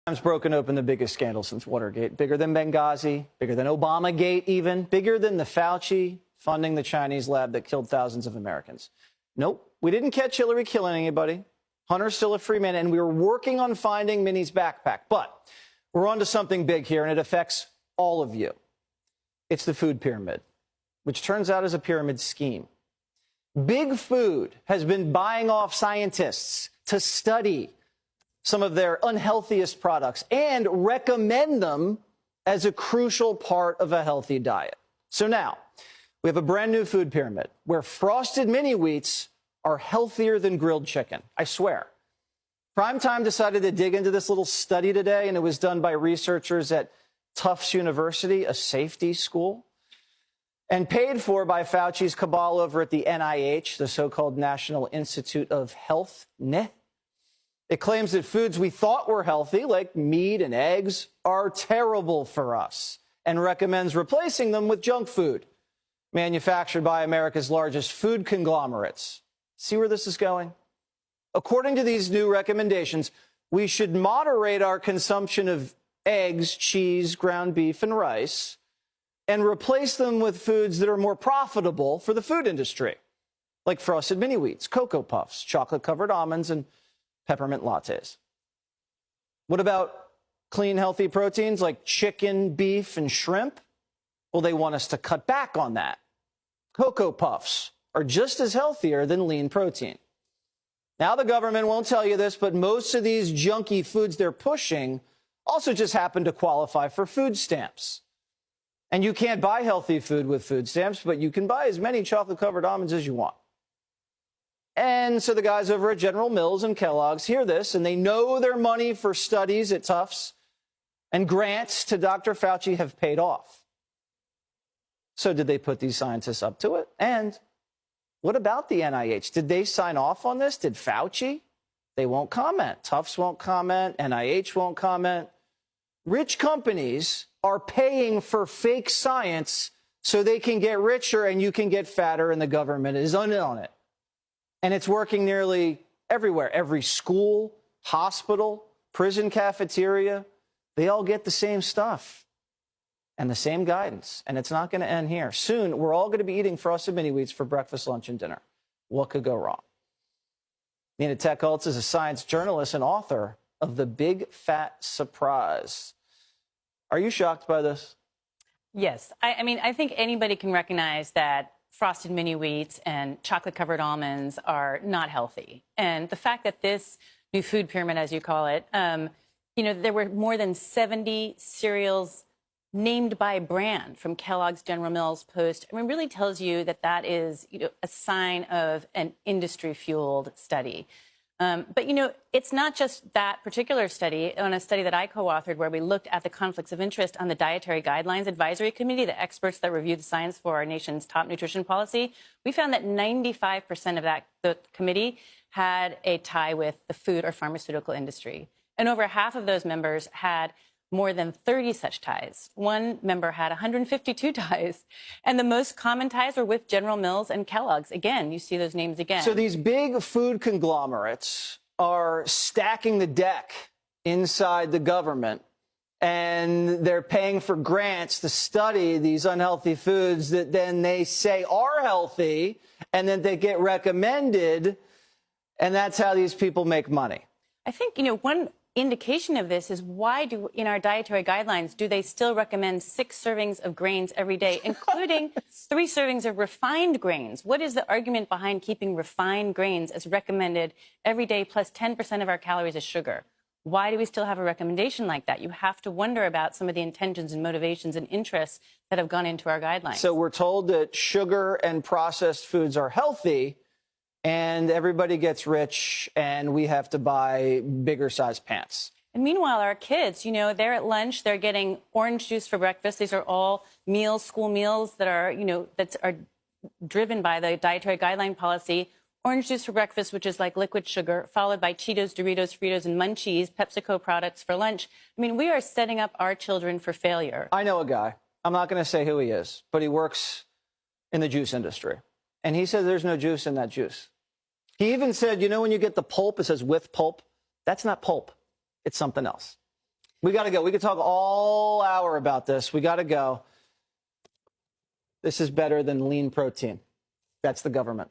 Times broken open the biggest scandal since Watergate, bigger than Benghazi, bigger than Obamagate even, bigger than the Fauci funding the Chinese lab that killed thousands of Americans. Nope, we didn't catch Hillary killing anybody. Hunter's still a free man, and we were working on finding Minnie's backpack. But we're on to something big here, and it affects all of you. It's the food pyramid, which turns out is a pyramid scheme. Big Food has been buying off scientists to study some of their unhealthiest products and recommend them as a crucial part of a healthy diet. So now we have a brand new food pyramid where frosted mini wheats are healthier than grilled chicken. I swear. Primetime decided to dig into this little study today, and it was done by researchers at Tufts University, a safety school, and paid for by Fauci's cabal over at the NIH, the so-called National Institute of Health, NIH. It claims that foods we thought were healthy, like meat and eggs, are terrible for us and recommends replacing them with junk food manufactured by America's largest food conglomerates. See where this is going? According to these new recommendations, we should moderate our consumption of eggs, cheese, ground beef, and rice, and replace them with foods that are more profitable for the food industry, like frosted mini wheats, Cocoa Puffs, chocolate-covered almonds, and peppermint lattes. What about clean, healthy proteins like chicken, beef, and shrimp? Well, they want us to cut back on that. Cocoa Puffs are just as healthier than lean protein. Now, the government won't tell you this, but most of these junky foods they're pushing also just happen to qualify for food stamps. And you can't buy healthy food with food stamps, but you can buy as many chocolate-covered almonds as you want. And so the guys over at General Mills and Kellogg's hear this, and they know their money for studies at Tufts and grants to Dr. Fauci have paid off. So did they put these scientists up to it? And what about the NIH? Did they sign off on this? Did Fauci? They won't comment. Tufts won't comment. NIH won't comment. Rich companies are paying for fake science so they can get richer and you can get fatter, and the government is in on it. And it's working nearly everywhere. Every school, hospital, prison cafeteria, they all get the same stuff and the same guidance. And it's not going to end here. Soon, we're all going to be eating frosted mini wheats for breakfast, lunch, and dinner. What could go wrong? Nina Techholtz is a science journalist and author of The Big Fat Surprise. Are you shocked by this? Yes. I mean, I think anybody can recognize that frosted mini wheats and chocolate-covered almonds are not healthy. And the fact that this new food pyramid, as you call it, there were more than 70 cereals named by brand from Kellogg's, General Mills, Post, I mean, really tells you that that is a sign of an industry-fueled study. But, it's not just that particular study. On a study that I co-authored where we looked at the conflicts of interest on the Dietary Guidelines Advisory Committee, the experts that review the science for our nation's top nutrition policy, we found that 95% of the committee had a tie with the food or pharmaceutical industry. And over half of those members had more than 30 such ties. One member had 152 ties. And the most common ties were with General Mills and Kellogg's. Again, you see those names again. So these big food conglomerates are stacking the deck inside the government, and they're paying for grants to study these unhealthy foods that then they say are healthy, and then they get recommended, and that's how these people make money. I think, one indication of this is why in our dietary guidelines do they still recommend 6 servings of grains every day, including 3 servings of refined grains? What is the argument behind keeping refined grains as recommended every day, plus 10% of our calories is sugar? Why do we still have a recommendation like that? You have to wonder about some of the intentions and motivations and interests that have gone into our guidelines. So we're told that sugar and processed foods are healthy, and everybody gets rich, and we have to buy bigger size pants. And meanwhile, our kids, they're at lunch, they're getting orange juice for breakfast. These are all meals, school meals that are, that are driven by the dietary guideline policy. Orange juice for breakfast, which is like liquid sugar, followed by Cheetos, Doritos, Fritos, and Munchies, PepsiCo products for lunch. I mean, we are setting up our children for failure. I know a guy. I'm not going to say who he is, but he works in the juice industry. And he said there's no juice in that juice. He even said, when you get the pulp, it says with pulp. That's not pulp. It's something else. We got to go. We could talk all hour about this. We got to go. This is better than lean protein. That's the government.